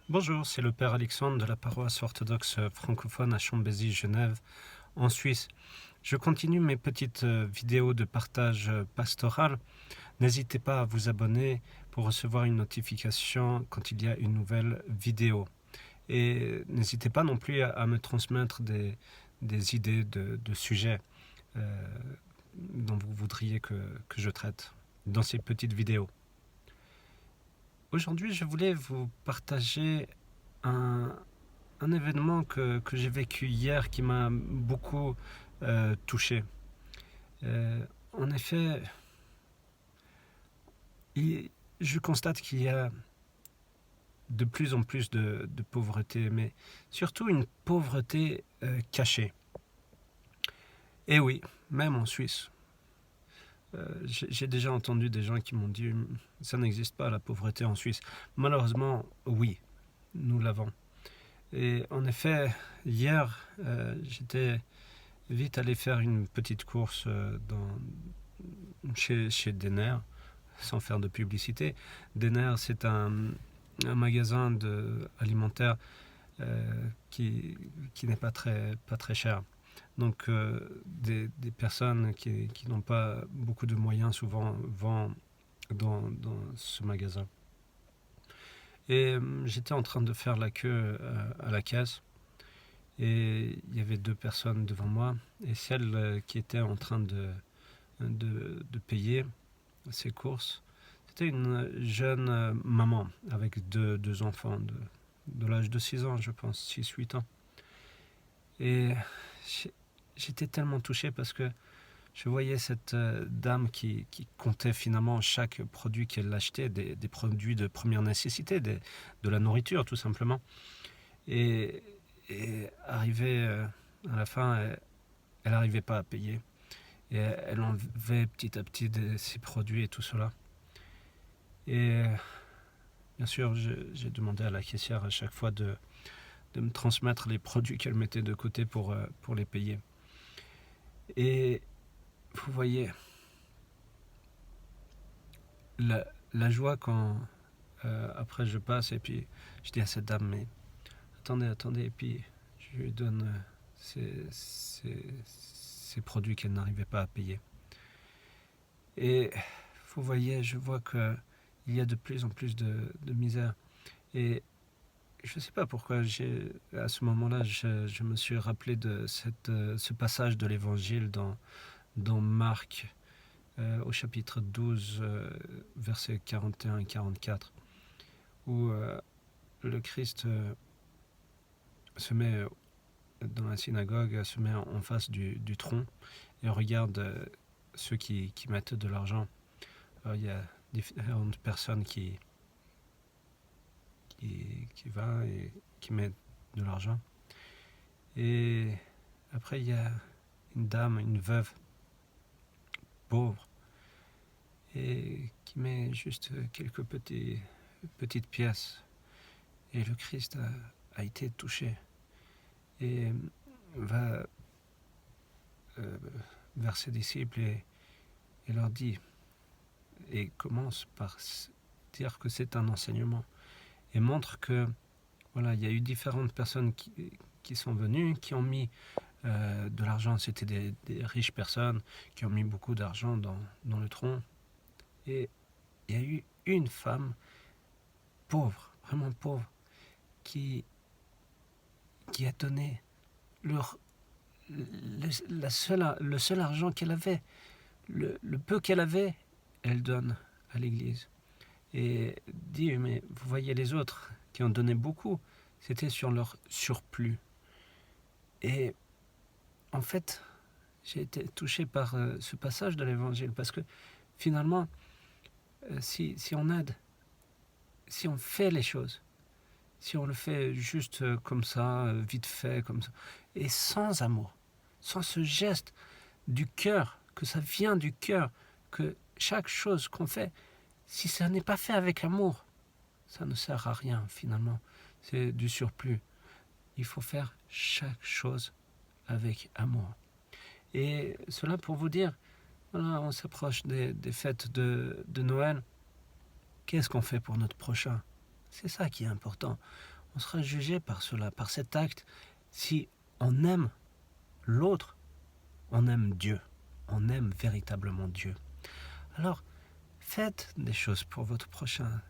Bonjour, c'est le Père Alexandre de la paroisse orthodoxe francophone à Chambézy, Genève, en Suisse. Je continue mes petites vidéos de partage pastoral. N'hésitez pas à vous abonner pour recevoir une notification quand il y a une nouvelle vidéo. Et n'hésitez pas non plus à me transmettre des idées de sujets dont vous voudriez que je traite dans ces petites vidéos. Aujourd'hui, je voulais vous partager un événement que j'ai vécu hier qui m'a beaucoup touché. En effet, je constate qu'il y a de plus en plus de pauvreté, mais surtout une pauvreté cachée. Et oui, même en Suisse. J'ai déjà entendu des gens qui m'ont dit ça n'existe pas la pauvreté en Suisse. Malheureusement, oui, nous l'avons. Et en effet, hier, j'étais vite allé faire une petite course chez Denner, sans faire de publicité. Denner, c'est un magasin alimentaire qui n'est pas très cher. Donc des personnes qui n'ont pas beaucoup de moyens souvent vont dans ce magasin. Et j'étais en train de faire la queue à la caisse et il y avait deux personnes devant moi et celle qui était en train de payer ses courses, c'était une jeune maman avec deux enfants de l'âge de 6 ans, je pense, 6-8 ans. Et j'étais tellement touché parce que je voyais cette dame qui comptait finalement chaque produit qu'elle achetait, des produits de première nécessité, de la nourriture tout simplement. Et arrivée à la fin, elle n'arrivait pas à payer. Et elle enlevait petit à petit ses produits et tout cela. Et bien sûr, j'ai demandé à la caissière à chaque fois de me transmettre les produits qu'elle mettait de côté pour les payer. Et vous voyez, la joie quand après je passe et puis je dis à cette dame, mais attendez, et puis je lui donne ces produits qu'elle n'arrivait pas à payer. Et vous voyez, je vois qu'il y a de plus en plus de misère. Et je ne sais pas pourquoi, à ce moment-là, je me suis rappelé de ce passage de l'Évangile dans Marc, au chapitre 12, versets 41 et 44, où le Christ se met dans la synagogue, se met en face du tronc et regarde ceux qui mettent de l'argent. Alors, il y a différentes personnes qui va et qui met de l'argent. Et après, il y a une dame, une veuve pauvre, et qui met juste quelques petites pièces. Et le Christ a été touché et va vers ses disciples et leur dit, et commence par dire que c'est un enseignement, et montre que voilà, il y a eu différentes personnes qui sont venues, qui ont mis de l'argent. C'était des riches personnes qui ont mis beaucoup d'argent dans le tronc. Et il y a eu une femme pauvre, vraiment pauvre, qui a donné le seul argent qu'elle avait, le peu qu'elle avait, elle donne à l'église. Et dit, mais vous voyez les autres qui ont donné beaucoup, c'était sur leur surplus. Et en fait, j'ai été touché par ce passage de l'Évangile, parce que finalement, si on aide, si on fait les choses, si on le fait juste comme ça, vite fait, comme ça, et sans amour, sans ce geste du cœur, que ça vient du cœur, que chaque chose qu'on fait, si ça n'est pas fait avec amour, ça ne sert à rien finalement. C'est du surplus. Il faut faire chaque chose avec amour. Et cela pour vous dire, voilà, on s'approche des fêtes de Noël. Qu'est-ce qu'on fait pour notre prochain? C'est ça qui est important. on sera jugé par cela, par cet acte. Si on aime l'autre, on aime Dieu, on aime véritablement Dieu. Alors, faites des choses pour votre prochain,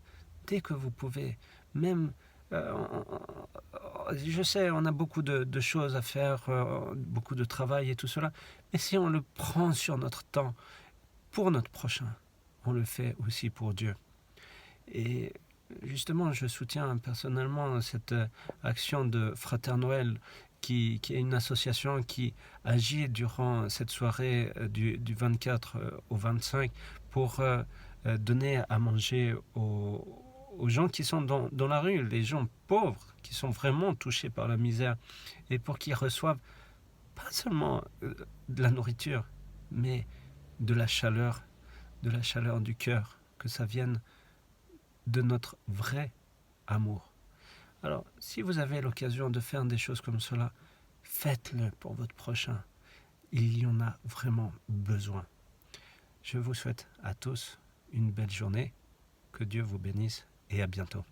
dès que vous pouvez, même... je sais, on a beaucoup de choses à faire, beaucoup de travail et tout cela, mais si on le prend sur notre temps pour notre prochain, on le fait aussi pour Dieu. Et justement, je soutiens personnellement cette action de Frater Noël, qui est une association qui agit durant cette soirée du 24 au 25 pour donner à manger aux gens qui sont dans la rue, les gens pauvres, qui sont vraiment touchés par la misère, et pour qu'ils reçoivent pas seulement de la nourriture, mais de la chaleur du cœur, que ça vienne de notre vrai amour. Alors, si vous avez l'occasion de faire des choses comme cela, faites-le pour votre prochain. Il y en a vraiment besoin. Je vous souhaite à tous une belle journée. Que Dieu vous bénisse et à bientôt.